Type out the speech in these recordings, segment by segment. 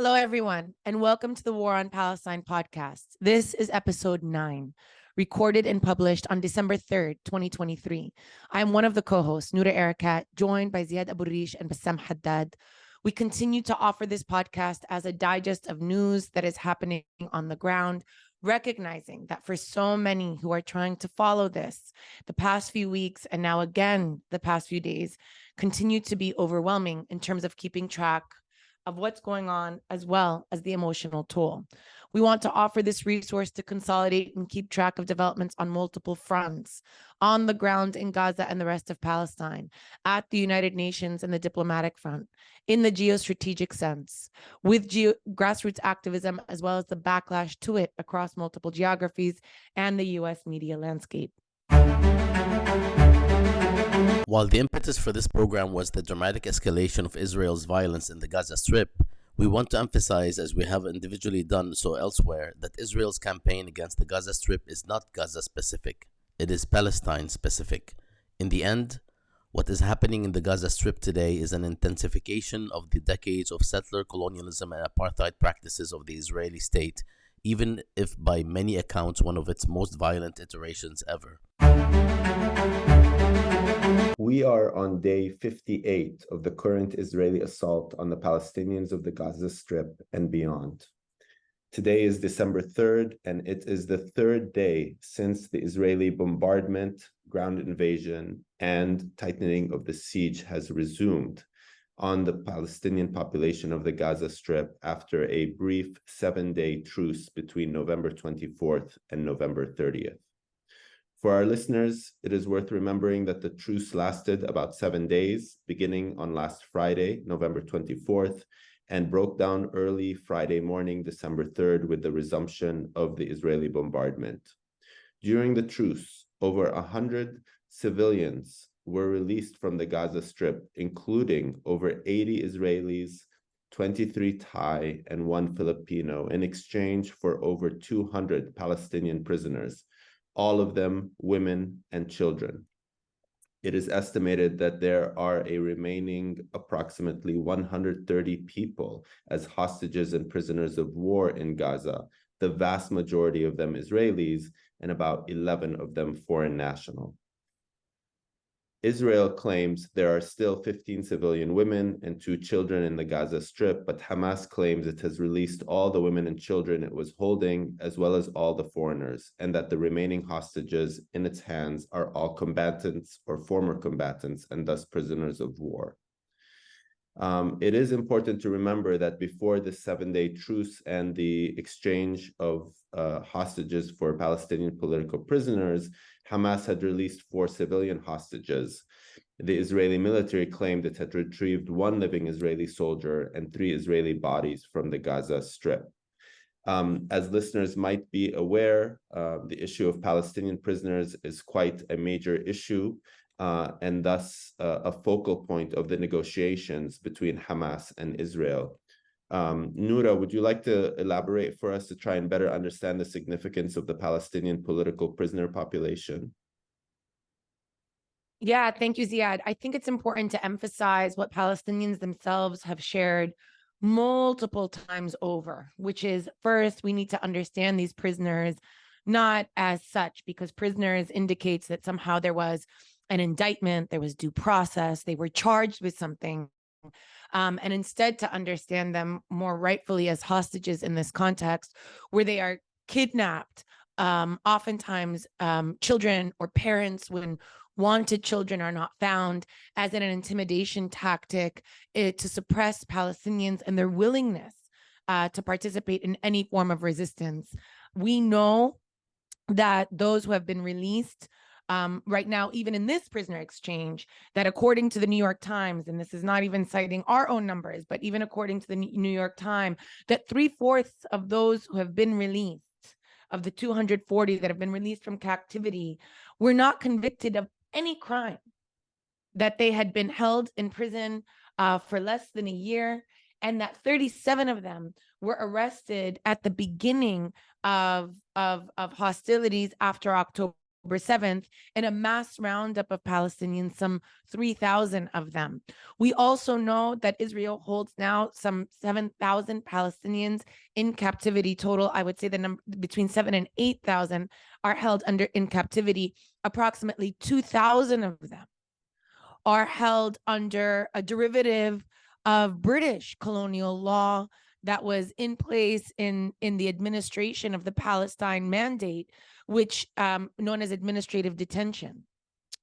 Hello, everyone, and welcome to the War on Palestine podcast. This is episode 9, recorded and published on December 3rd, 2023. I am one of the co-hosts, Noura Erakat, joined by Ziad Abu-Rish and Bassam Haddad. We continue to offer this podcast as a digest of news that is happening on the ground, recognizing that for so many who are trying to follow this, the past few weeks and now again the past few days continue to be overwhelming in terms of keeping track of what's going on, as well as the emotional toll. We want to offer this resource to consolidate and keep track of developments on multiple fronts, on the ground in Gaza and the rest of Palestine, at the United Nations and the diplomatic front, in the geostrategic sense, with grassroots activism, as well as the backlash to it across multiple geographies and the US media landscape. While the impetus for this program was the dramatic escalation of Israel's violence in the Gaza Strip, we want to emphasize, as we have individually done so elsewhere, that Israel's campaign against the Gaza Strip is not Gaza-specific. It is Palestine-specific. In the end, what is happening in the Gaza Strip today is an intensification of the decades of settler colonialism and apartheid practices of the Israeli state, even if by many accounts one of its most violent iterations ever. We are on day 58 of the current Israeli assault on the Palestinians of the Gaza Strip and beyond. Today is December 3rd, and it is the third day since the Israeli bombardment, ground invasion, and tightening of the siege has resumed on the Palestinian population of the Gaza Strip after a brief 7-day truce between November 24th and November 30th. For our listeners, it is worth remembering that the truce lasted about 7 days, beginning on last Friday, November 24th, and broke down early Friday morning, December 3rd, with the resumption of the Israeli bombardment. During the truce, over 100 civilians were released from the Gaza Strip, including over 80 Israelis, 23 Thai, and 1 Filipino, in exchange for over 200 Palestinian prisoners, all of them women and children. It is estimated that there are a remaining approximately 130 people as hostages and prisoners of war in Gaza, the vast majority of them Israelis, and about 11 of them foreign national. Israel claims there are still 15 civilian women and 2 children in the Gaza Strip, but Hamas claims it has released all the women and children it was holding, as well as all the foreigners, and that the remaining hostages in its hands are all combatants or former combatants and thus prisoners of war. It is important to remember that before the 7-day truce and the exchange of hostages for Palestinian political prisoners, Hamas had released 4 civilian hostages. The Israeli military claimed it had retrieved 1 living Israeli soldier and 3 Israeli bodies from the Gaza Strip. As listeners might be aware, the issue of Palestinian prisoners is quite a major issue, and thus a focal point of the negotiations between Hamas and Israel. Noura, would you like to elaborate for us to try and better understand the significance of the Palestinian political prisoner population? Yeah, thank you, Ziad. I think it's important to emphasize what Palestinians themselves have shared multiple times over, which is, first, we need to understand these prisoners not as such, because prisoners indicates that somehow there was an indictment, there was due process, they were charged with something. And instead to understand them more rightfully as hostages in this context, where they are kidnapped, oftentimes children or parents, when wanted children are not found, as an intimidation tactic to suppress Palestinians and their willingness to participate in any form of resistance. We know that those who have been released right now, even in this prisoner exchange, that according to the New York Times, and this is not even citing our own numbers, but even according to the New York Times, that 3/4 of those who have been released, of the 240 that have been released from captivity, were not convicted of any crime, that they had been held in prison for less than a year, and that 37 of them were arrested at the beginning of hostilities after October 7th in a mass roundup of Palestinians, some 3,000 of them. We also know that Israel holds now some 7,000 Palestinians in captivity total. I would say the number between 7,000 and 8,000 are held in captivity. Approximately 2,000 of them are held under a derivative of British colonial law that was in place in the administration of the Palestine Mandate, which known as administrative detention,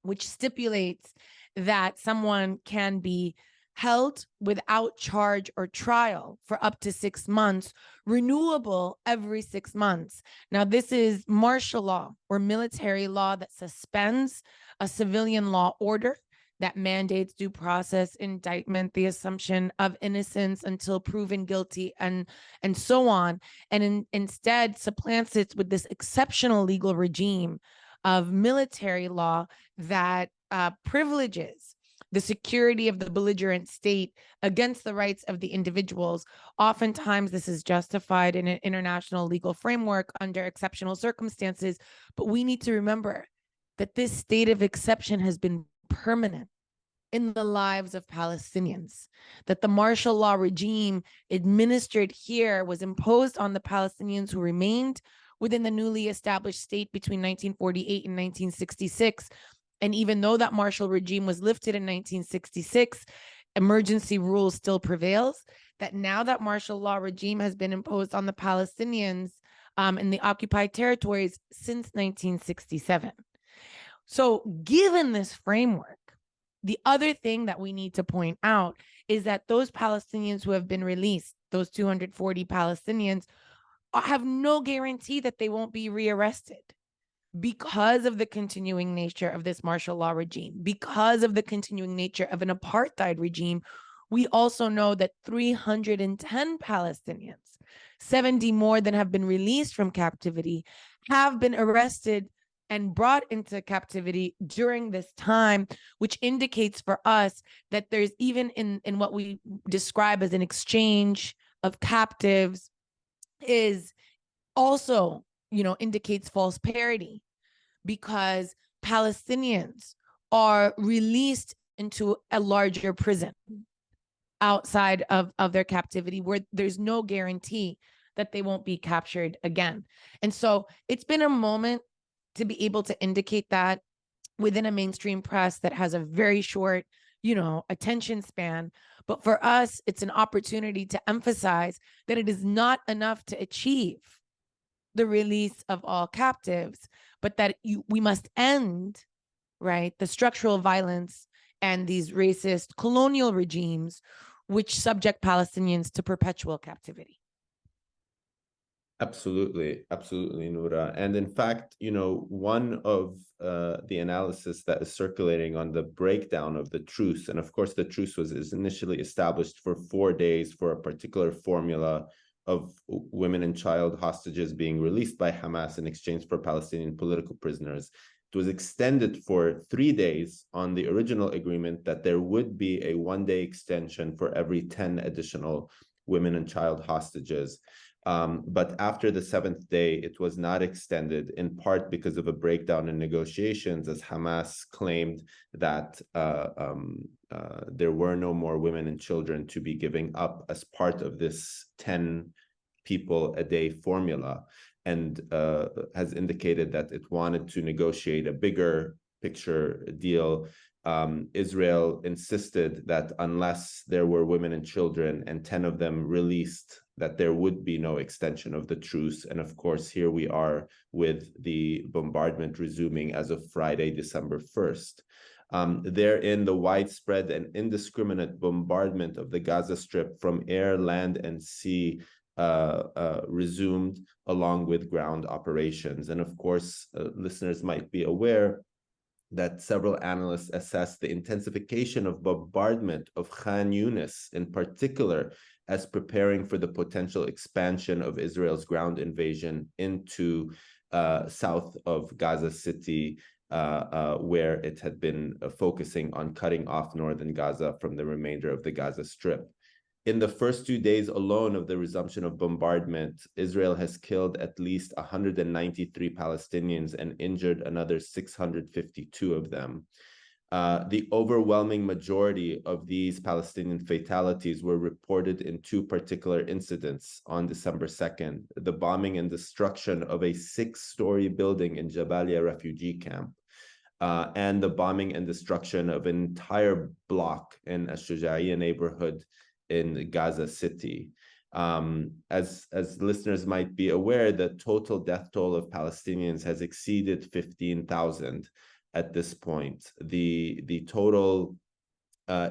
which stipulates that someone can be held without charge or trial for up to 6 months, renewable every 6 months. Now, this is martial law or military law that suspends a civilian law order that mandates due process, indictment, the assumption of innocence until proven guilty, and so on, and instead supplants it with this exceptional legal regime of military law that privileges the security of the belligerent state against the rights of the individuals. Oftentimes, this is justified in an international legal framework under exceptional circumstances, but we need to remember that this state of exception has been permanent in the lives of Palestinians, that the martial law regime administered here was imposed on the Palestinians who remained within the newly established state between 1948 and 1966. And even though that martial regime was lifted in 1966, emergency rule still prevails, that now that martial law regime has been imposed on the Palestinians in the occupied territories since 1967. So given this framework, the other thing that we need to point out is that those Palestinians who have been released, those 240 Palestinians, have no guarantee that they won't be rearrested because of the continuing nature of this martial law regime, because of the continuing nature of an apartheid regime. We also know that 310 Palestinians, 70 more than have been released from captivity, have been arrested and brought into captivity during this time, which indicates for us that there's even in what we describe as an exchange of captives is also, indicates false parity, because Palestinians are released into a larger prison outside of their captivity where there's no guarantee that they won't be captured again. And so it's been a moment to be able to indicate that within a mainstream press that has a very short, attention span. But for us, it's an opportunity to emphasize that it is not enough to achieve the release of all captives, but that we must end, right, the structural violence and these racist colonial regimes which subject Palestinians to perpetual captivity. Absolutely, Noura. And in fact, one of the analysis that is circulating on the breakdown of the truce, and of course the truce is initially established for 4 days for a particular formula of women and child hostages being released by Hamas in exchange for Palestinian political prisoners. It was extended for 3 days on the original agreement that there would be a 1-day extension for every 10 additional women and child hostages. But after the 7th day, it was not extended, in part because of a breakdown in negotiations, as Hamas claimed that there were no more women and children to be giving up as part of this 10 people a day formula, and has indicated that it wanted to negotiate a bigger picture deal. Israel insisted that unless there were women and children and 10 of them released, that there would be no extension of the truce. And of course, here we are with the bombardment resuming as of Friday, December 1st. Therein, the widespread and indiscriminate bombardment of the Gaza Strip from air, land, and sea resumed, along with ground operations. And of course, listeners might be aware that several analysts assess the intensification of bombardment of Khan Yunis in particular as preparing for the potential expansion of Israel's ground invasion into south of Gaza City, where it had been focusing on cutting off northern Gaza from the remainder of the Gaza Strip. In the first 2 days alone of the resumption of bombardment, Israel has killed at least 193 Palestinians and injured another 652 of them. The overwhelming majority of these Palestinian fatalities were reported in two particular incidents on December 2nd, the bombing and destruction of a 6-story building in Jabalia refugee camp, and the bombing and destruction of an entire block in Ash-Shuja'iyya neighborhood in Gaza City. As listeners might be aware, the total death toll of Palestinians has exceeded 15,000 at this point. The total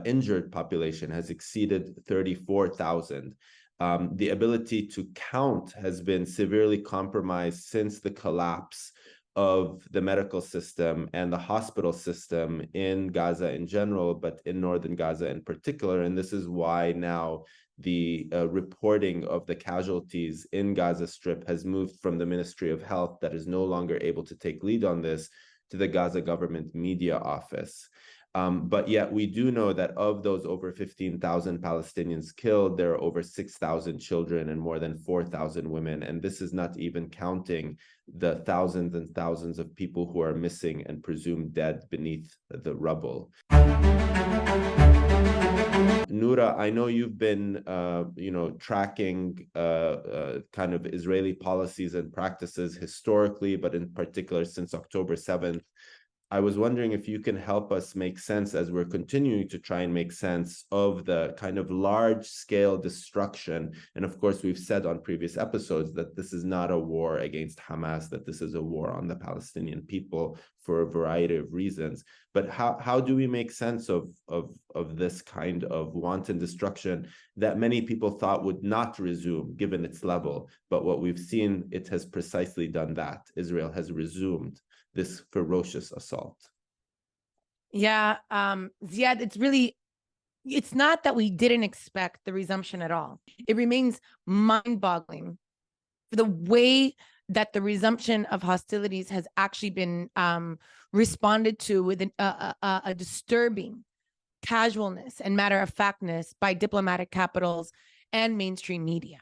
injured population has exceeded 34,000. The ability to count has been severely compromised since the collapse of the medical system and the hospital system in Gaza in general, but in northern Gaza in particular. And this is why now the reporting of the casualties in Gaza Strip has moved from the Ministry of Health, that is no longer able to take lead on this, to the Gaza government media office. But yet we do know that of those over 15,000 Palestinians killed, there are over 6,000 children and more than 4,000 women. And this is not even counting the thousands and thousands of people who are missing and presumed dead beneath the rubble. Noura, I know you've been, tracking kind of Israeli policies and practices historically, but in particular since October 7th. I was wondering if you can help us make sense, as we're continuing to try and make sense of the kind of large-scale destruction. And of course, we've said on previous episodes that this is not a war against Hamas, that this is a war on the Palestinian people for a variety of reasons. But how do we make sense of this kind of wanton destruction that many people thought would not resume given its level? But what we've seen, it has precisely done that. Israel has resumed this ferocious assault. Yeah, Ziad, it's not that we didn't expect the resumption at all. It remains mind-boggling for the way that the resumption of hostilities has actually been responded to with a disturbing casualness and matter-of-factness by diplomatic capitals and mainstream media.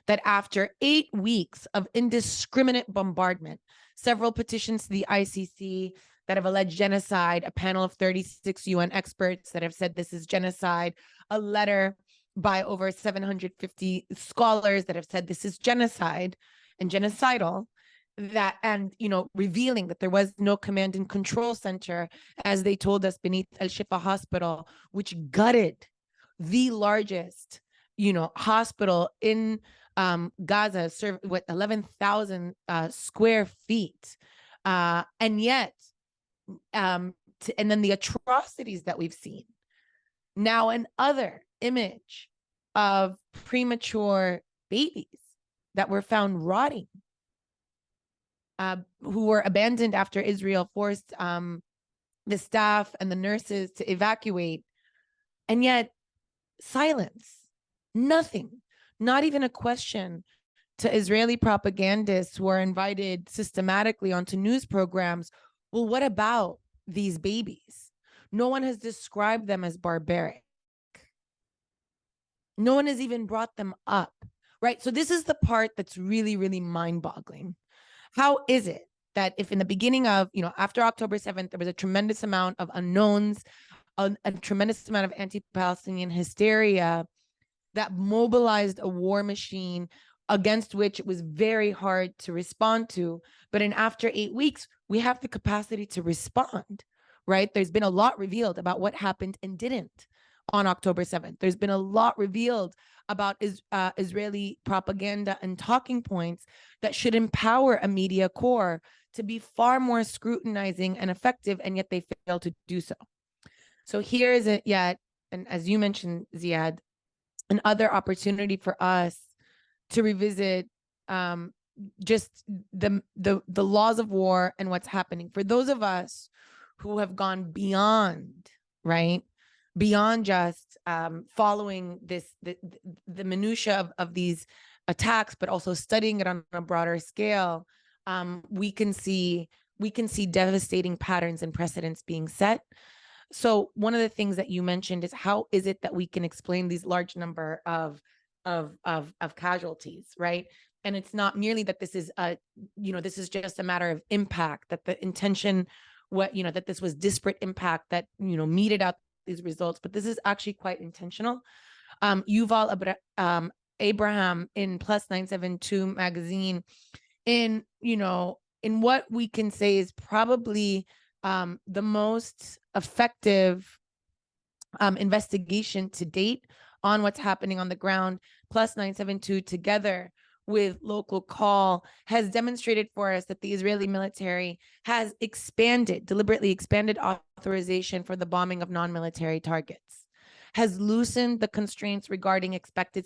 That after 8 weeks of indiscriminate bombardment, several petitions to the ICC that have alleged genocide, a panel of 36 UN experts that have said this is genocide, a letter by over 750 scholars that have said this is genocide and genocidal, revealing that there was no command and control center, as they told us, beneath Al-Shifa Hospital, which gutted the largest, hospital in Gaza, served with 11,000 square feet. And yet, and then the atrocities that we've seen. Now, another image of premature babies that were found rotting, who were abandoned after Israel forced the staff and the nurses to evacuate. And yet, silence, nothing. Not even a question to Israeli propagandists who are invited systematically onto news programs. Well, what about these babies? No one has described them as barbaric. No one has even brought them up, right? So this is the part that's really, really mind-boggling. How is it that if in the beginning of, after October 7th, there was a tremendous amount of unknowns, a tremendous amount of anti-Palestinian hysteria, that mobilized a war machine against which it was very hard to respond to. But after 8 weeks, we have the capacity to respond, right? There's been a lot revealed about what happened and didn't on October 7th. There's been a lot revealed about Israeli propaganda and talking points that should empower a media corps to be far more scrutinizing and effective, and yet they fail to do so. So here is it yet, and as you mentioned, Ziad, another opportunity for us to revisit just the laws of war and what's happening. For those of us who have gone beyond, right, beyond just following the minutia of these attacks, but also studying it on a broader scale, we can see devastating patterns and precedents being set. So one of the things that you mentioned is, how is it that we can explain these large number of casualties, right? And it's not merely that this is this is just a matter of impact, that the intention, that this was disparate impact that, meted out these results, but this is actually quite intentional. Yuval Abraham in Plus 972 magazine, in what we can say is probably the most effective investigation to date on what's happening on the ground. Plus 972, together with Local Call, has demonstrated for us that the Israeli military has deliberately expanded authorization for the bombing of non-military targets, has loosened the constraints regarding expected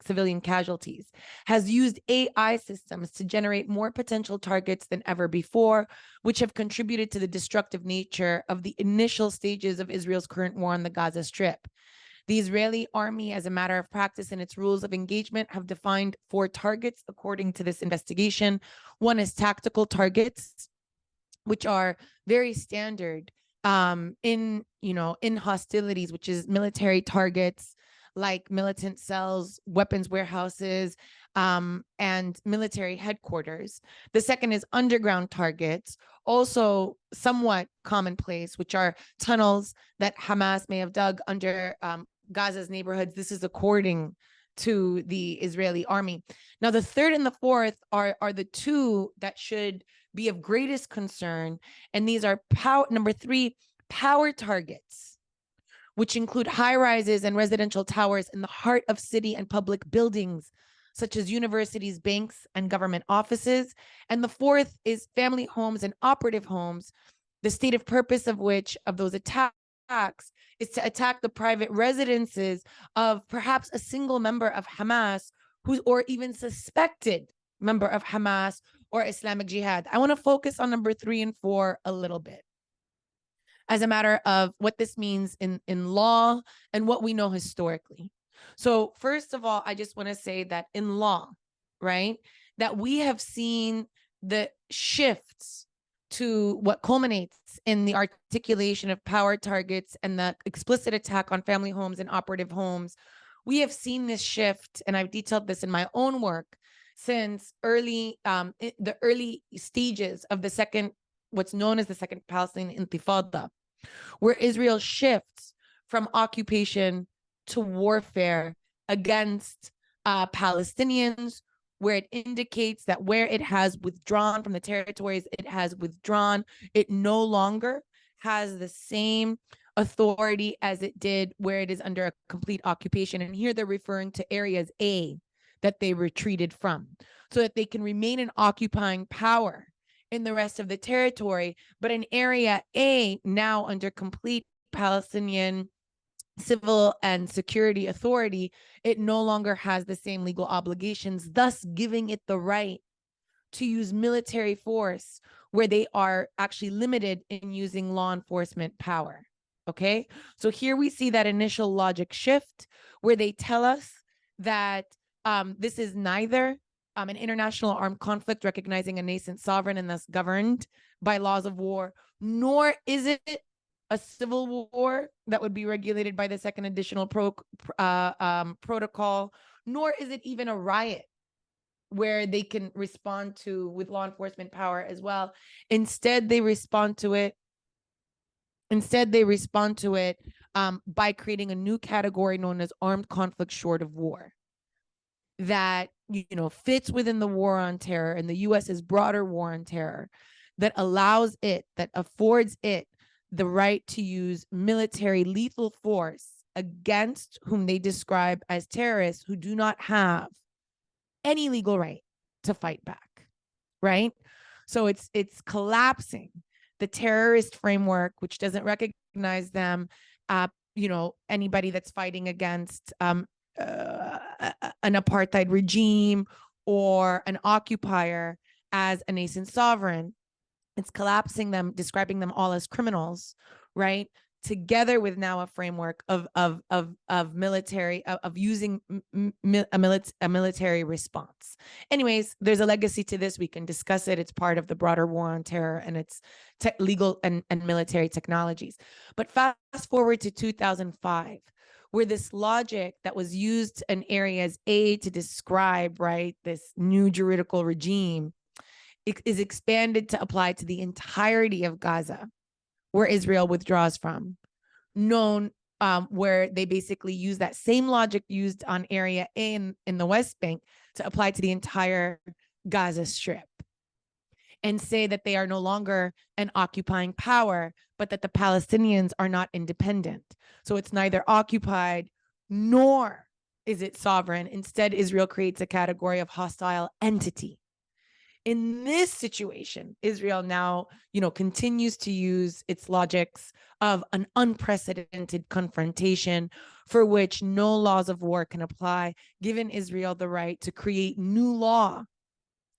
civilian casualties, has used AI systems to generate more potential targets than ever before, which have contributed to the destructive nature of the initial stages of Israel's current war on the Gaza Strip. The Israeli army, as a matter of practice in its rules of engagement, have defined 4 targets according to this investigation. One is tactical targets, which are very standard in hostilities, which is military targets like militant cells, weapons warehouses, and military headquarters. The second is underground targets, also somewhat commonplace, which are tunnels that Hamas may have dug under Gaza's neighborhoods. This is according to the Israeli army. Now, the third and the fourth are the 2 that should be of greatest concern. And these are number 3, power targets, which include high rises and residential towers in the heart of city and public buildings, such as universities, banks, and government offices. And the fourth is family homes and operative homes, the stated purpose of those attacks is to attack the private residences of perhaps a single member of Hamas, or even suspected member of Hamas or Islamic Jihad. I want to focus on number 3 and 4 a little bit, as a matter of what this means in law and what we know historically. So first of all, I just want to say that in law, right, that we have seen the shifts to what culminates in the articulation of power targets and the explicit attack on family homes and operative homes. We have seen this shift, and I've detailed this in my own work, since the early stages of what's known as the Second Palestinian Intifada, where Israel shifts from occupation to warfare against Palestinians, where it indicates that where it has withdrawn from the territories it has withdrawn, it no longer has the same authority as it did where it is under a complete occupation. And here they're referring to areas A that they retreated from, so that they can remain in occupying power in the rest of the territory. But in area A, now under complete Palestinian civil and security authority, it no longer has the same legal obligations, thus giving it the right to use military force where they are actually limited in using law enforcement power. Okay, so here we see that initial logic shift where they tell us that this is neither an international armed conflict recognizing a nascent sovereign and thus governed by laws of war, nor is it a civil war that would be regulated by the second additional protocol, nor is it even a riot where they can respond to with law enforcement power as well. Instead, they respond to it by creating a new category known as armed conflict short of war, that fits within the war on terror and the US's broader war on terror, that affords it the right to use military lethal force against whom they describe as terrorists who do not have any legal right to fight back, right? So it's collapsing the terrorist framework, which doesn't recognize them, anybody that's fighting against an apartheid regime or an occupier as a nascent sovereign. It's collapsing them, describing them all as criminals, right? together with now a framework of military, of using a military response. Anyways, there's a legacy to this. We can discuss it. It's part of the broader war on terror and its legal and military technologies. But fast forward to 2005, where this logic that was used in areas A to describe, right, this new juridical regime is expanded to apply to the entirety of Gaza, where Israel withdraws from, where they basically use that same logic used on area A in the West Bank to apply to the entire Gaza Strip, and say that they are no longer an occupying power, but that the Palestinians are not independent. So it's neither occupied nor is it sovereign. Instead, Israel creates a category of hostile entity. In this situation, Israel now, continues to use its logics of an unprecedented confrontation for which no laws of war can apply, giving Israel the right to create new law,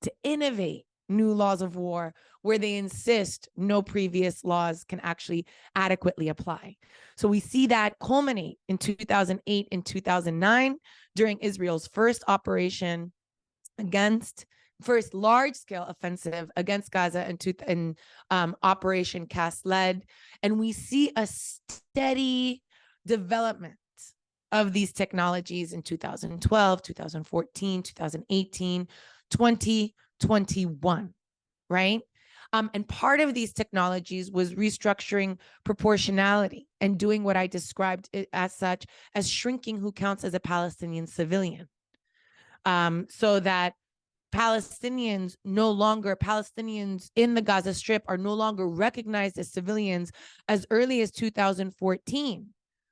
to innovate new laws of war where they insist no previous laws can actually adequately apply. So we see that culminate in 2008 and 2009 during Israel's first large-scale offensive against Gaza and Operation Cast Lead. And we see a steady development of these technologies in 2012, 2014, 2018, 2021, right? And part of these technologies was restructuring proportionality and doing what I described as such as shrinking who counts as a Palestinian civilian, so that Palestinians in the Gaza Strip are no longer recognized as civilians as early as 2014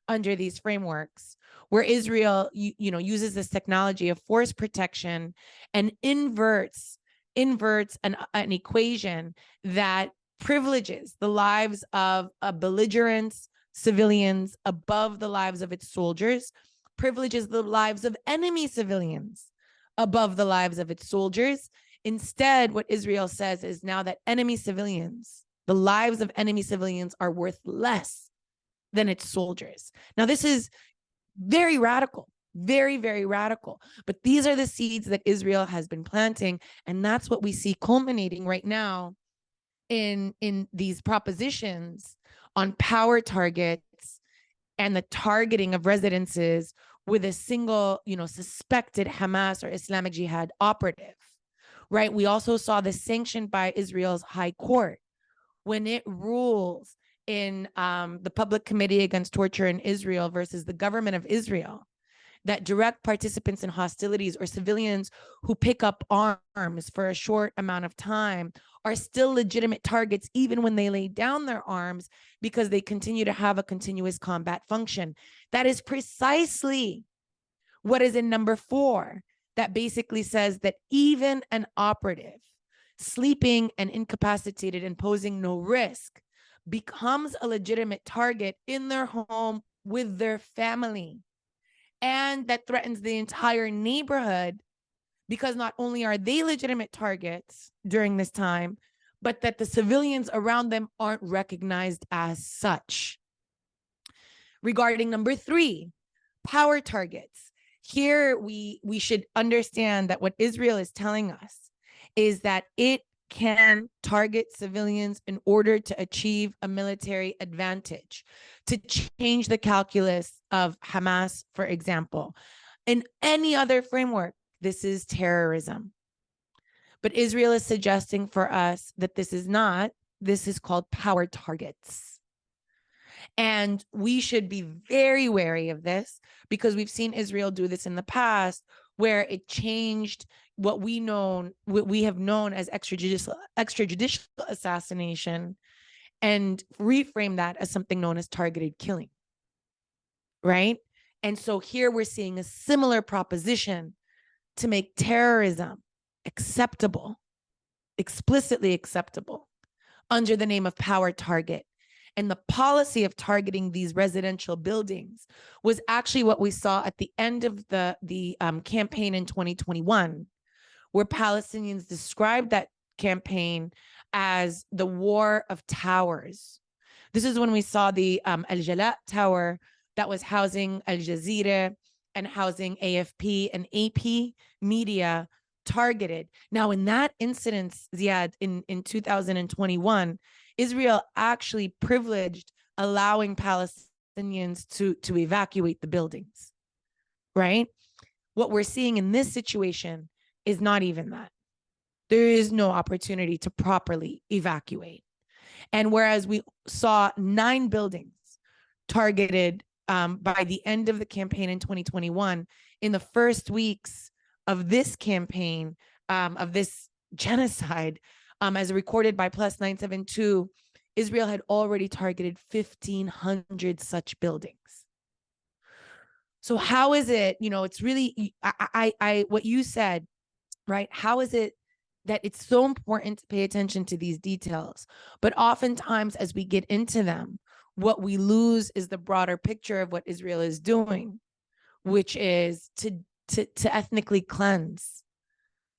under these frameworks, where Israel, uses this technology of force protection and inverts an equation that privileges the lives of belligerent civilians above the lives of its soldiers, privileges the lives of enemy civilians above the lives of its soldiers. Instead, what Israel says is now that the lives of enemy civilians are worth less than its soldiers. Now, this is very radical, very, very radical. But these are the seeds that Israel has been planting. And that's what we see culminating right now in these propositions on power targets and the targeting of residences with a single, suspected Hamas or Islamic Jihad operative, right? We also saw this sanctioned by Israel's High Court when it rules in the Public Committee Against Torture in Israel versus the government of Israel, that direct participants in hostilities or civilians who pick up arms for a short amount of time are still legitimate targets even when they lay down their arms, because they continue to have a continuous combat function. That is precisely what is in number 4, that basically says that even an operative sleeping and incapacitated and posing no risk becomes a legitimate target in their home with their family. And that threatens the entire neighborhood, because not only are they legitimate targets during this time, but that the civilians around them aren't recognized as such. Regarding number 3, power targets. Here we should understand that what Israel is telling us is that it can target civilians in order to achieve a military advantage, to change the calculus of Hamas, for example. In any other framework, this is terrorism. But Israel is suggesting for us that this is called power targets. And we should be very wary of this, because we've seen Israel do this in the past, where it changed what we have known as extrajudicial assassination and reframe that as something known as targeted killing, right? And so here we're seeing a similar proposition to make terrorism acceptable, explicitly acceptable, under the name of power target. And the policy of targeting these residential buildings was actually what we saw at the end of the campaign in 2021, where Palestinians described that campaign as the war of towers. This is when we saw the Al-Jalaa Tower that was housing Al Jazeera and housing AFP and AP media targeted. Now, in that incident, Ziad, in 2021, Israel actually privileged allowing Palestinians to evacuate the buildings, right? What we're seeing in this situation is not even that. There is no opportunity to properly evacuate. And whereas we saw 9 buildings targeted by the end of the campaign in 2021, in the first weeks of this campaign, of this genocide, as recorded by Plus 972, Israel had already targeted 1,500 such buildings. So how is it, it's really, what you said, right? How is it that it's so important to pay attention to these details? But oftentimes as we get into them, what we lose is the broader picture of what Israel is doing, which is to ethnically cleanse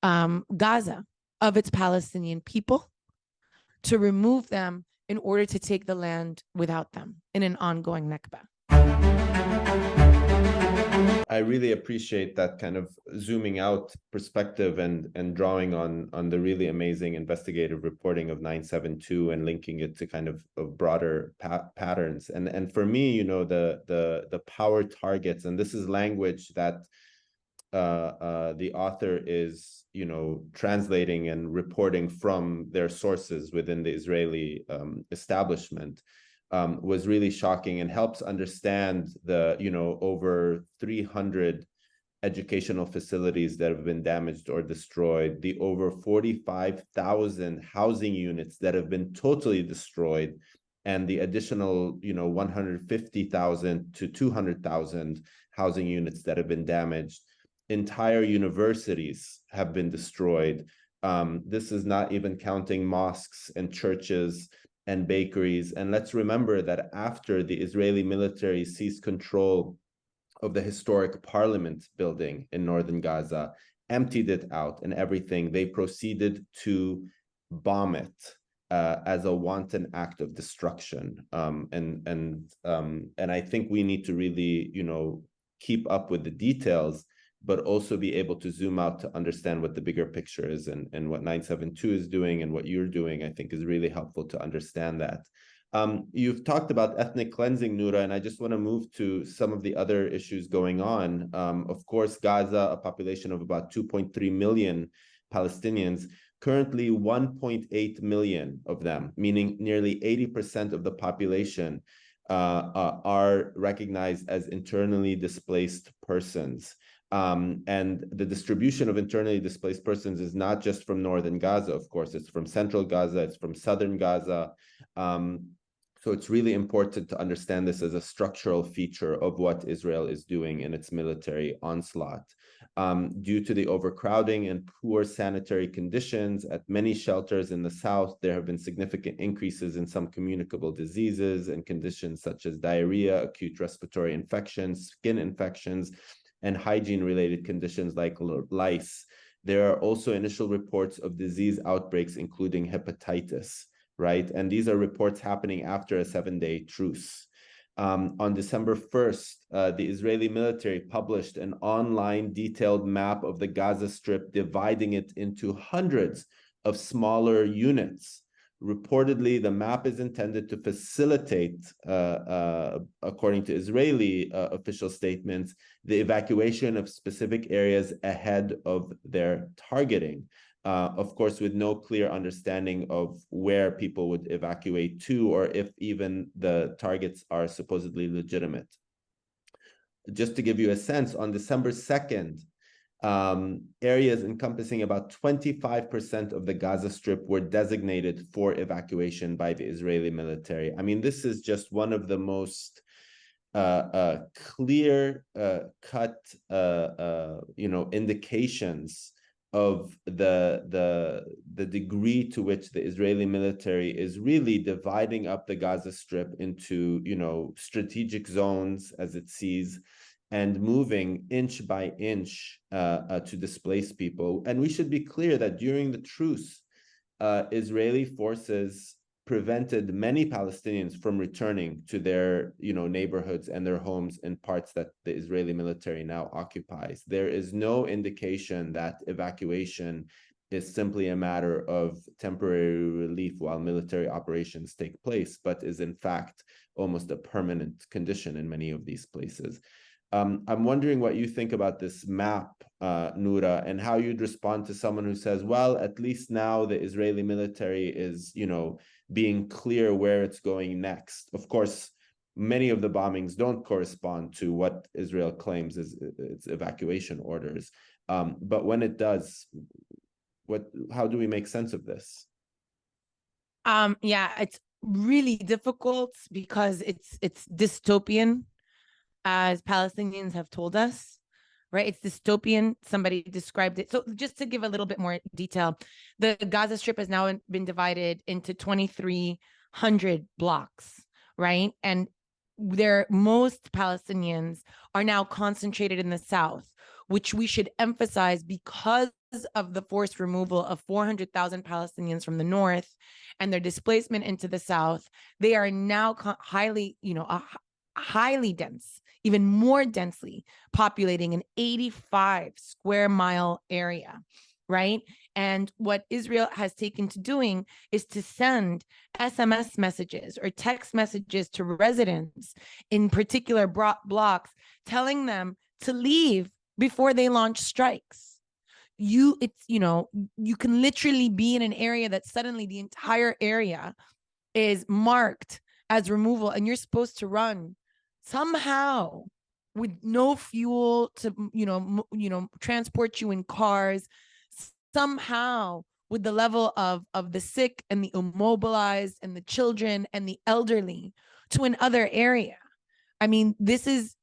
Gaza of its Palestinian people, to remove them in order to take the land without them in an ongoing Nakba. I really appreciate that kind of zooming out perspective and drawing on the really amazing investigative reporting of 972 and linking it to kind of broader patterns. And for me, the power targets, and this is language that the author is, translating and reporting from their sources within the Israeli establishment, was really shocking and helps understand the, over 300 educational facilities that have been damaged or destroyed, the over 45,000 housing units that have been totally destroyed, and the additional, 150,000 to 200,000 housing units that have been damaged. Entire universities have been destroyed. This is not even counting mosques and churches and bakeries. And let's remember that after the Israeli military seized control of the historic parliament building in northern Gaza, emptied it out and everything, they proceeded to bomb it as a wanton act of destruction. And I think we need to really, keep up with the details, but also be able to zoom out to understand what the bigger picture is, and what 972 is doing and what you're doing, I think is really helpful to understand that. You've talked about ethnic cleansing, Noura, and I just want to move to some of the other issues going on. Of course, Gaza, a population of about 2.3 million Palestinians, currently 1.8 million of them, meaning nearly 80% of the population, are recognized as internally displaced persons. And the distribution of internally displaced persons is not just from northern Gaza, of course, it's from central Gaza, it's from southern Gaza. So it's really important to understand this as a structural feature of what Israel is doing in its military onslaught. Due to the overcrowding and poor sanitary conditions at many shelters in the south, there have been significant increases in some communicable diseases and conditions such as diarrhea, acute respiratory infections, skin infections, and hygiene-related conditions like lice. There are also initial reports of disease outbreaks, including hepatitis, right? And these are reports happening after a 7-day truce. On December 1st, the Israeli military published an online detailed map of the Gaza Strip, dividing it into hundreds of smaller units. Reportedly, the map is intended to facilitate, according to Israeli official statements, the evacuation of specific areas ahead of their targeting. Of course, with no clear understanding of where people would evacuate to, or if even the targets are supposedly legitimate. Just to give you a sense, on December 2nd, areas encompassing about 25% of the Gaza Strip were designated for evacuation by the Israeli military. I mean, this is just one of the most clear cut, indications of the degree to which the Israeli military is really dividing up the Gaza Strip into, strategic zones as it sees, and moving inch by inch to displace people. And we should be clear that during the truce, Israeli forces prevented many Palestinians from returning to their, neighborhoods and their homes in parts that the Israeli military now occupies. There is no indication that evacuation is simply a matter of temporary relief while military operations take place, but is in fact almost a permanent condition in many of these places. I'm wondering what you think about this map, Noura, and how you'd respond to someone who says, well, at least now the Israeli military is, being clear where it's going next. Of course, many of the bombings don't correspond to what Israel claims is its evacuation orders. But when it does, how do we make sense of this? Yeah, it's really difficult because it's dystopian, as Palestinians have told us, right? It's dystopian. Somebody described it. So just to give a little bit more detail, the Gaza Strip has now been divided into 2,300 blocks, right? And most Palestinians are now concentrated in the south, which we should emphasize because of the forced removal of 400,000 Palestinians from the north and their displacement into the south. They are now highly dense, even more densely populating an 85 square mile area, right? And what Israel has taken to doing is to send SMS messages or text messages to residents in particular blocks, telling them to leave before they launch strikes. You can literally be in an area that suddenly the entire area is marked as removal, and you're supposed to run somehow with no fuel to transport you in cars, somehow with the level of the sick and the immobilized and the children and the elderly to another area. I mean, this is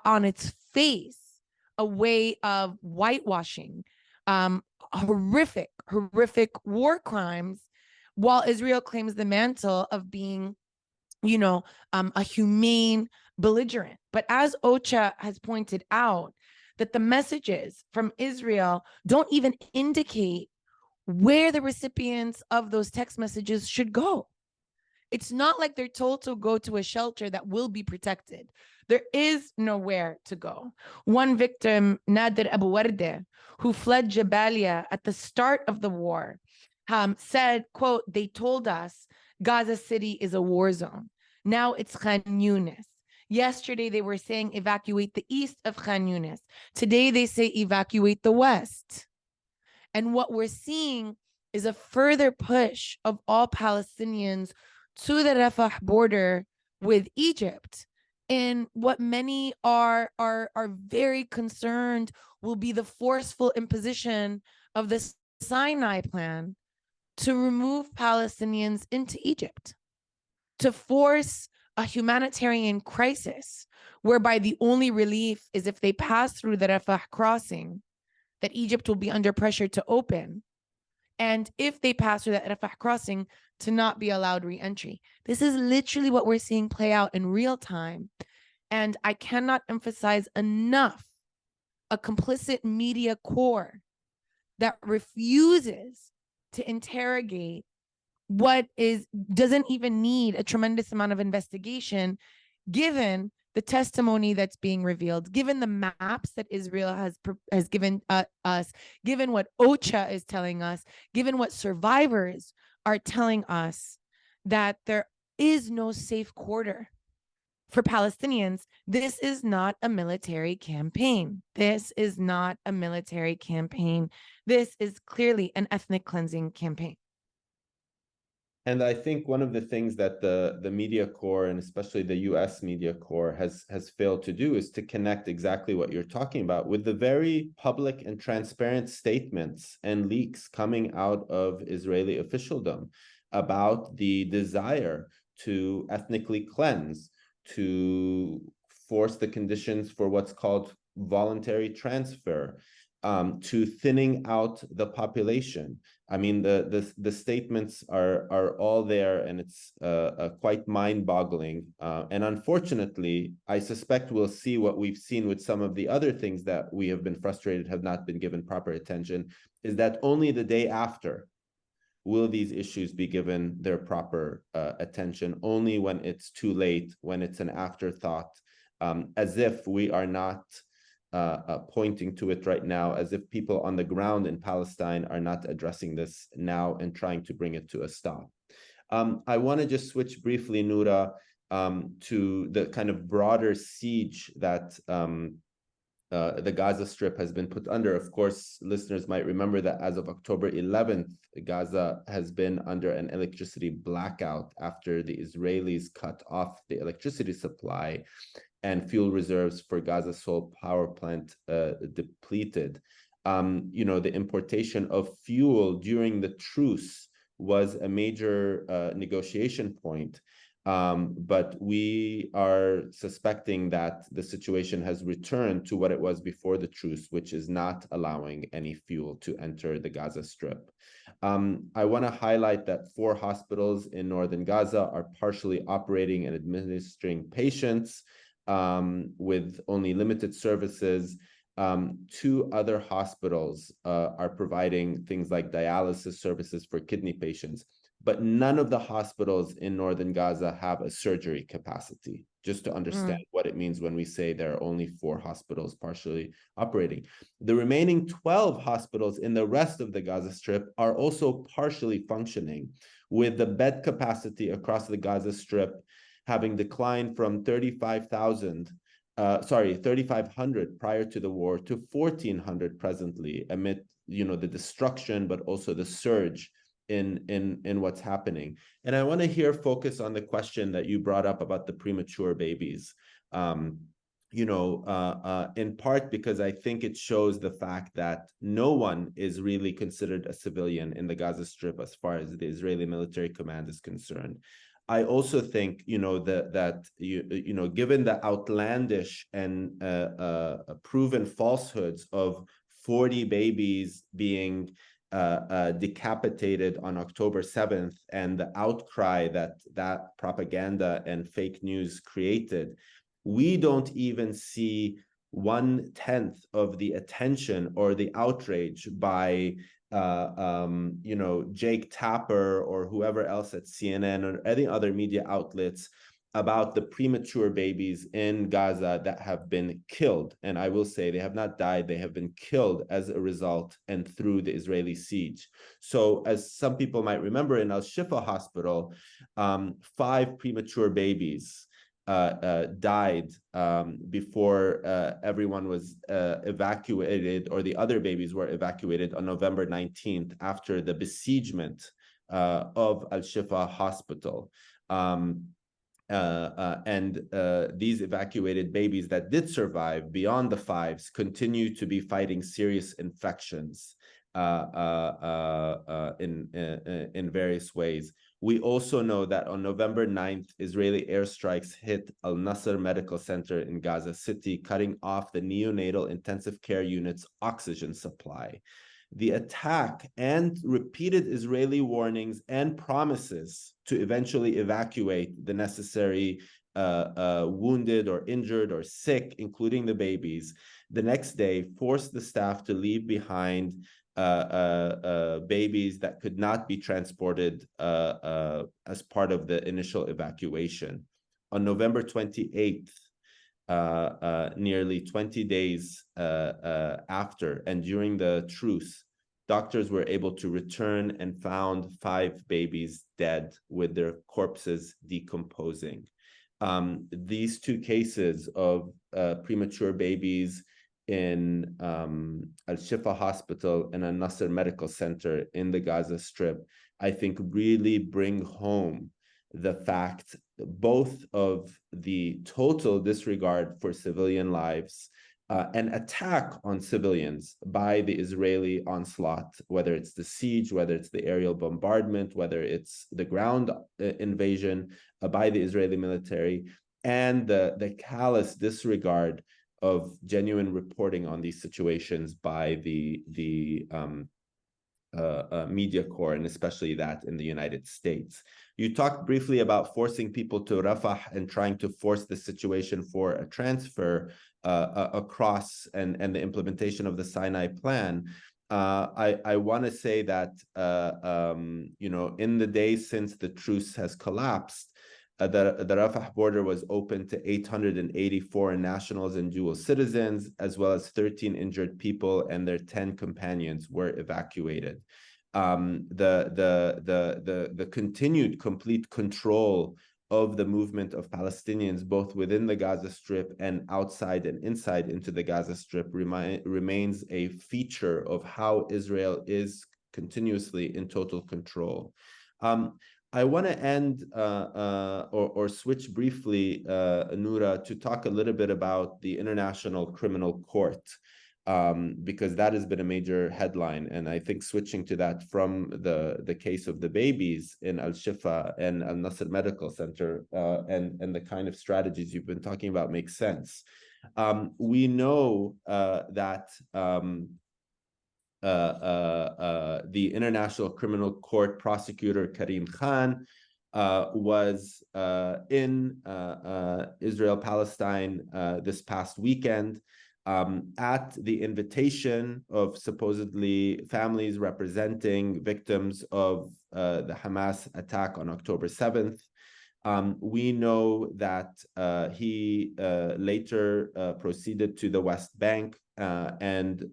on its face a way of whitewashing horrific war crimes, while Israel claims the mantle of being, a humane belligerent. But as OCHA has pointed out, that the messages from Israel don't even indicate where the recipients of those text messages should go. It's not like they're told to go to a shelter that will be protected. There is nowhere to go. One victim, Nader Abu-Rish, who fled Jabalia at the start of the war, said, quote, "They told us Gaza City is a war zone. Now it's Khan Yunis. Yesterday, they were saying evacuate the east of Khan Yunis. Today, they say evacuate the west." And what we're seeing is a further push of all Palestinians to the Rafah border with Egypt, in what many are very concerned will be the forceful imposition of the Sinai Plan to remove Palestinians into Egypt, to force a humanitarian crisis whereby the only relief is if they pass through the Rafah crossing, that Egypt will be under pressure to open. And if they pass through that Rafah crossing, to not be allowed re-entry. This is literally what we're seeing play out in real time. And I cannot emphasize enough a complicit media core that refuses to interrogate what doesn't even need a tremendous amount of investigation, given the testimony that's being revealed, given the maps that Israel has given us, given what OCHA is telling us, given what survivors are telling us, that there is no safe quarter for Palestinians. This is not a military campaign. This is not a military campaign. This is clearly an ethnic cleansing campaign. And I think one of the things that the media corps, and especially the US media corps, has failed to do is to connect exactly what you're talking about with the very public and transparent statements and leaks coming out of Israeli officialdom about the desire to ethnically cleanse, to force the conditions for what's called voluntary transfer, to thinning out the population. I mean, the statements are all there, and it's quite mind-boggling. And unfortunately, I suspect we'll see what we've seen with some of the other things that we have been frustrated have not been given proper attention, is that only the day after will these issues be given their proper attention? Only when it's too late, when it's an afterthought, as if we are not pointing to it right now, as if people on the ground in Palestine are not addressing this now and trying to bring it to a stop. I want to just switch briefly, Noura, to the kind of broader siege that the Gaza Strip has been put under. Of course, listeners might remember that as of October 11th, Gaza has been under an electricity blackout after the Israelis cut off the electricity supply and fuel reserves for Gaza's sole power plant depleted. The importation of fuel during the truce was a major negotiation point. But we are suspecting that the situation has returned to what it was before the truce, which is not allowing any fuel to enter the Gaza Strip. I want to highlight that 4 hospitals in northern Gaza are partially operating and administering patients with only limited services. 2 other hospitals are providing things like dialysis services for kidney patients. But none of the hospitals in northern Gaza have a surgery capacity, just to understand what it means when we say there are only 4 hospitals partially operating. The remaining 12 hospitals in the rest of the Gaza Strip are also partially functioning, with the bed capacity across the Gaza Strip having declined from 3,500 prior to the war to 1,400 presently, amid the destruction, but also the surge in what's happening. And I want to focus on the question that you brought up about the premature babies, in part because I think it shows the fact that no one is really considered a civilian in the Gaza Strip as far as the Israeli military command is concerned. I also think, given the outlandish and proven falsehoods of 40 babies being decapitated on October 7th and the outcry that propaganda and fake news created, we don't even see 1/10 of the attention or the outrage by Jake Tapper or whoever else at CNN or any other media outlets about the premature babies in Gaza that have been killed. And I will say they have not died, they have been killed as a result and through the Israeli siege. So as some people might remember, in Al-Shifa hospital, 5 premature babies died before everyone was evacuated, or the other babies were evacuated on November 19th after the besiegement of Al-Shifa hospital. These evacuated babies that did survive beyond the 5s continue to be fighting serious infections in various ways. We also know that on November 9th, Israeli airstrikes hit Al-Nasser Medical Center in Gaza City, cutting off the neonatal intensive care unit's oxygen supply. The attack and repeated Israeli warnings and promises to eventually evacuate the necessary wounded or injured or sick, including the babies, the next day forced the staff to leave behind babies that could not be transported as part of the initial evacuation. On November 28th, nearly 20 days after and during the truce, doctors were able to return and found 5 babies dead with their corpses decomposing. These 2 cases of premature babies in Al-Shifa Hospital and Al-Nasser Medical Center in the Gaza Strip, I think really bring home the fact both of the total disregard for civilian lives and attack on civilians by the Israeli onslaught, whether it's the siege, whether it's the aerial bombardment, whether it's the ground invasion by the Israeli military, and the callous disregard of genuine reporting on these situations by the media corps, and especially that in the United States. You talked briefly about forcing people to Rafah and trying to force the situation for a transfer across and the implementation of the Sinai Plan. I want to say that, in the days since the truce has collapsed, the Rafah border was open to 880 foreign nationals and dual citizens, as well as 13 injured people, and their 10 companions were evacuated. The continued complete control of the movement of Palestinians, both within the Gaza Strip and outside and inside into the Gaza Strip, remains a feature of how Israel is continuously in total control. I want to end or switch briefly, Noura, to talk a little bit about the International Criminal Court, because that has been a major headline. And I think switching to that from the case of the babies in Al-Shifa and Al-Nasr Medical Center and the kind of strategies you've been talking about makes sense. We know that the International Criminal Court prosecutor Karim Khan was in Israel-Palestine this past weekend at the invitation of supposedly families representing victims of the Hamas attack on October 7th. We know that he later proceeded to the West Bank and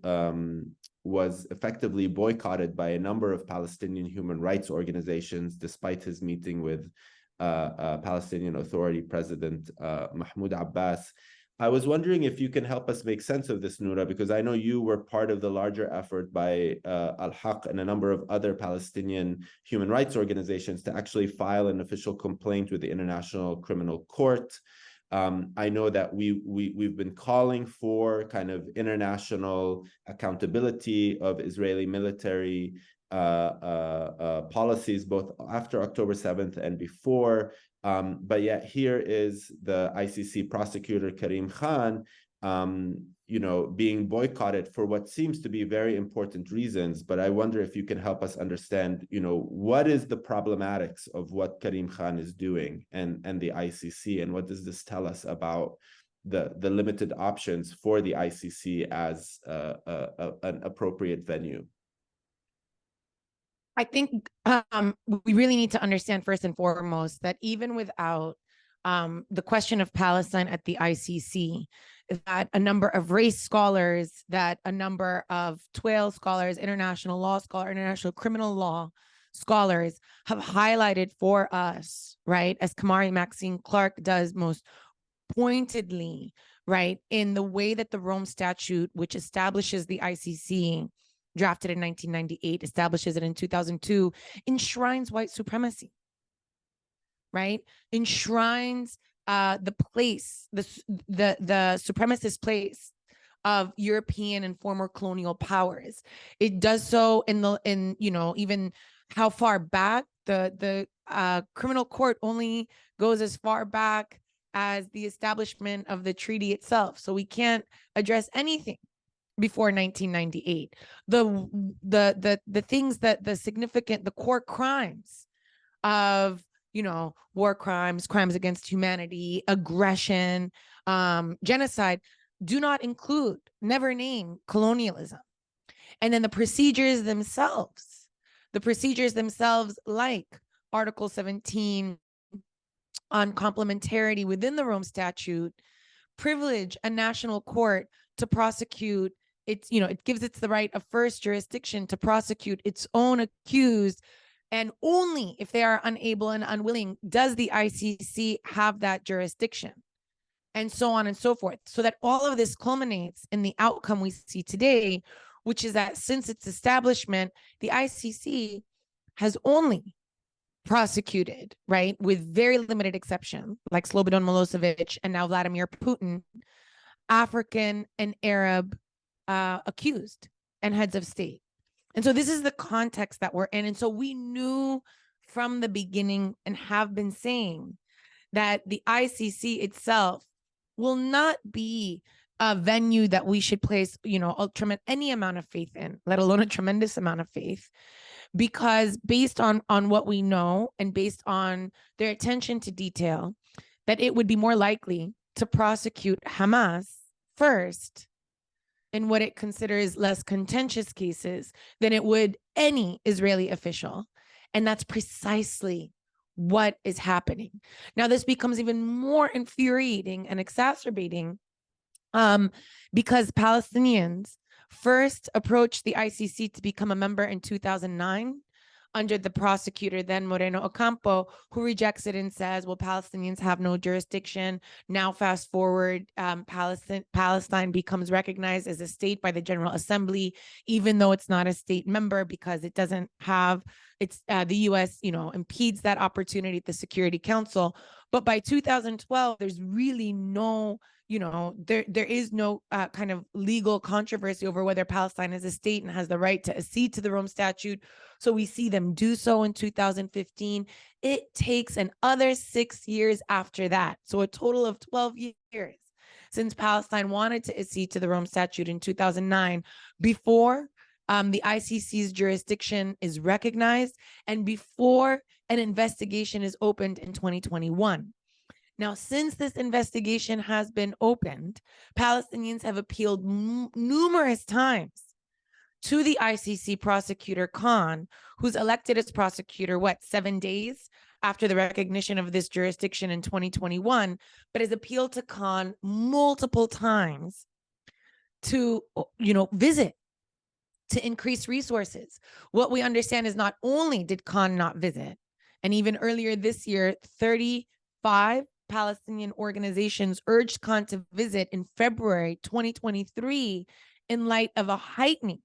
was effectively boycotted by a number of Palestinian human rights organizations, despite his meeting with Palestinian Authority President Mahmoud Abbas. I was wondering if you can help us make sense of this, Noura, because I know you were part of the larger effort by Al-Haq and a number of other Palestinian human rights organizations to actually file an official complaint with the International Criminal Court. I know that we've been calling for kind of international accountability of Israeli military policies, both after October 7th and before. But yet here is the ICC prosecutor Karim Khan, being boycotted for what seems to be very important reasons. But I wonder if you can help us understand, what is the problematics of what Karim Khan is doing and the ICC, and what does this tell us about the limited options for the ICC as an appropriate venue? I think we really need to understand first and foremost that even without the question of Palestine at the ICC, that a number of race scholars, that a number of TWAIL scholars, international law scholars, international criminal law scholars have highlighted for us, right, as Kamari Maxine Clark does most pointedly, right, in the way that the Rome Statute, which establishes the ICC, drafted in 1998, establishes it in 2002, enshrines white supremacy, right? Enshrines the place, the supremacist place of European and former colonial powers. It does so in even how far back the criminal court only goes as far back as the establishment of the treaty itself. So we can't address anything before 1998. The things that the core crimes of war crimes, crimes against humanity, aggression, genocide do not include, never name colonialism. And then the procedures themselves, like Article 17 on complementarity within the Rome Statute, privilege a national court to prosecute it gives it the right of first jurisdiction to prosecute its own accused, and only if they are unable and unwilling does the ICC have that jurisdiction, and so on and so forth. So that all of this culminates in the outcome we see today, which is that since its establishment, the ICC has only prosecuted, right, with very limited exception, like Slobodan Milosevic and now Vladimir Putin, African and Arab accused and heads of state. And so this is the context that we're in. And so we knew from the beginning and have been saying that the ICC itself will not be a venue that we should place, any amount of faith in, let alone a tremendous amount of faith, because based on what we know and based on their attention to detail, that it would be more likely to prosecute Hamas first in what it considers less contentious cases than it would any Israeli official. And that's precisely what is happening. Now, this becomes even more infuriating and exacerbating because Palestinians first approached the ICC to become a member in 2009 under the prosecutor, then Moreno Ocampo, who rejects it and says, well, Palestinians have no jurisdiction. Now, fast forward, Palestine becomes recognized as a state by the General Assembly, even though it's not a state member because it doesn't have, the US, impedes that opportunity at the Security Council. But by 2012, there's really no, there is no kind of legal controversy over whether Palestine is a state and has the right to accede to the Rome Statute. So we see them do so in 2015. It takes another 6 years after that. So a total of 12 years since Palestine wanted to accede to the Rome Statute in 2009 before the ICC's jurisdiction is recognized and before an investigation is opened in 2021. Now, since this investigation has been opened, Palestinians have appealed numerous times to the ICC prosecutor Khan, who's elected as prosecutor, 7 days after the recognition of this jurisdiction in 2021, but has appealed to Khan multiple times to, visit, to increase resources. What we understand is not only did Khan not visit, and even earlier this year, 35 Palestinian organizations urged Khan to visit in February 2023 in light of a heightening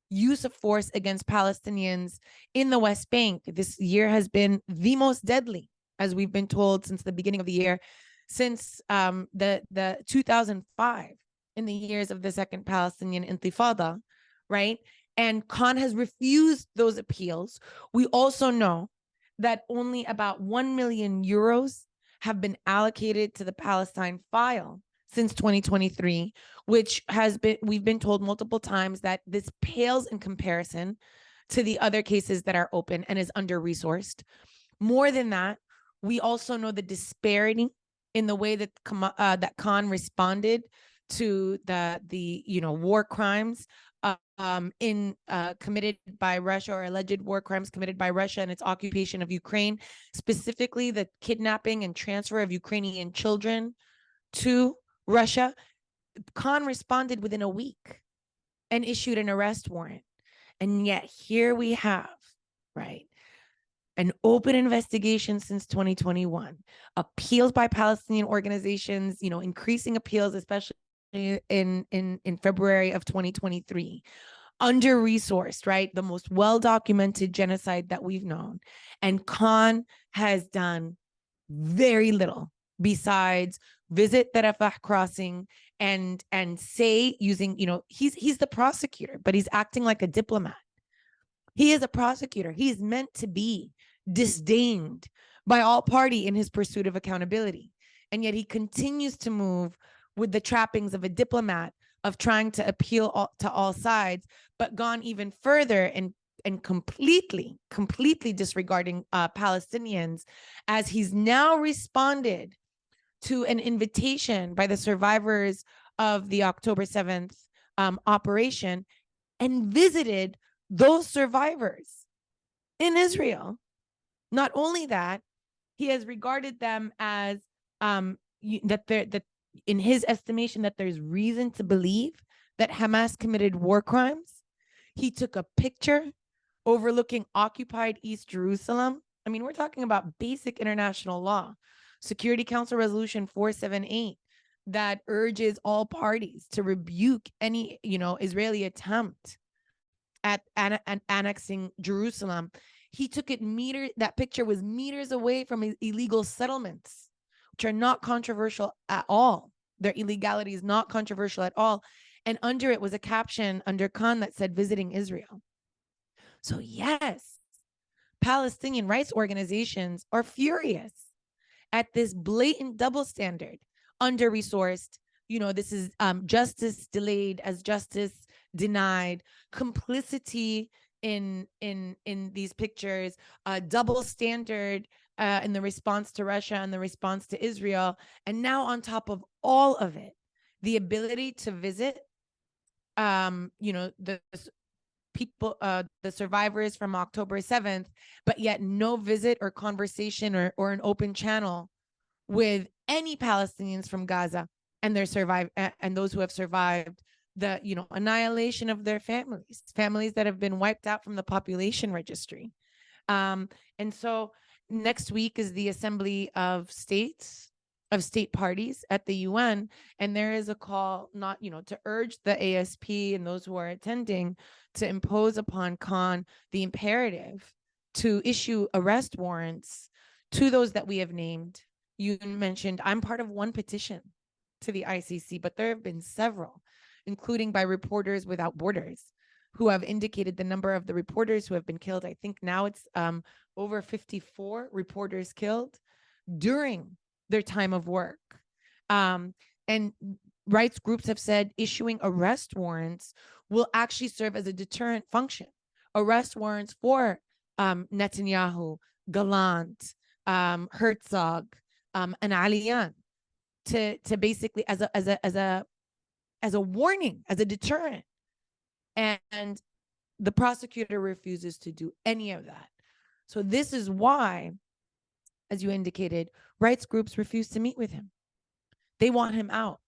use of force against Palestinians in the West Bank. This year has been the most deadly, as we've been told since the beginning of the year, since the 2005, in the years of the Second Palestinian Intifada, right? And Khan has refused those appeals. We also know that only about 1 million euros have been allocated to the Palestine file since 2023, which we've been told multiple times that this pales in comparison to the other cases that are open and is under-resourced. More than that, we also know the disparity in the way that Khan responded to the war crimes committed by Russia, or alleged war crimes committed by Russia and its occupation of Ukraine, specifically the kidnapping and transfer of Ukrainian children to Russia. Khan responded within a week and issued an arrest warrant. And yet here we have, right, an open investigation since 2021, appeals by Palestinian organizations, increasing appeals, especially in February of 2023, under-resourced, right? The most well-documented genocide that we've known. And Khan has done very little besides visit the Rafah crossing and say, using, he's the prosecutor, but he's acting like a diplomat. He is a prosecutor. He's meant to be disdained by all party in his pursuit of accountability. And yet he continues to move with the trappings of a diplomat, of trying to appeal to all sides, but gone even further and completely disregarding Palestinians, as he's now responded to an invitation by the survivors of the October 7th operation and visited those survivors in Israel. Not only that, he has regarded them as that in his estimation, that there's reason to believe that Hamas committed war crimes. He took a picture overlooking occupied East Jerusalem. I mean, we're talking about basic international law, Security Council Resolution 478, that urges all parties to rebuke any, Israeli attempt at annexing Jerusalem. He took it that picture was meters away from illegal settlements, which are not controversial at all. Their illegality is not controversial at all. And under it was a caption under Khan that said, visiting Israel. So yes, Palestinian rights organizations are furious at this blatant double standard, under-resourced. This is justice delayed as justice denied, complicity in these pictures, double standard in the response to Russia and the response to Israel. And now on top of all of it, the ability to visit the people, the survivors from October 7th, but yet no visit or conversation or an open channel with any Palestinians from Gaza and those who have survived the annihilation of their families that have been wiped out from the population registry. And so next week is the Assembly of State Parties at the UN, and there is a call to urge the ASP and those who are attending to impose upon Khan the imperative to issue arrest warrants to those that we have named. You mentioned I'm part of one petition to the ICC, but there have been several, including by Reporters Without Borders, who have indicated the number of the reporters who have been killed. I think now it's over 54 reporters killed during their time of work. And rights groups have said issuing arrest warrants will actually serve as a deterrent function. Arrest warrants for Netanyahu, Gallant, Herzog, and Aliyan to basically as a warning, as a deterrent. And the prosecutor refuses to do any of that. So this is why, as you indicated, rights groups refuse to meet with him. They want him out.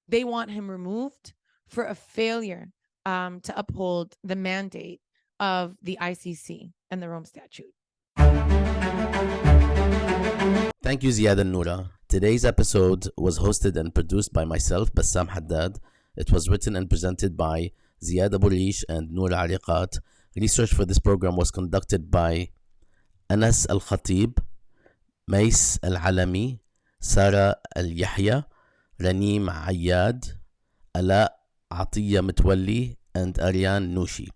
They want him removed for a failure to uphold the mandate of the ICC and the Rome Statute. Thank you, Ziad and Noura. Today's episode was hosted and produced by myself, Bassam Haddad. It was written and presented by Ziad Abu-Rish and Noura Erakat. Research for this program was conducted by Anas Alkhatib, Mayss al-Alami, Sarah al-Yahya, Raneem Ayyad, Alaa Attiah Mitwali, and Aryan Noushi.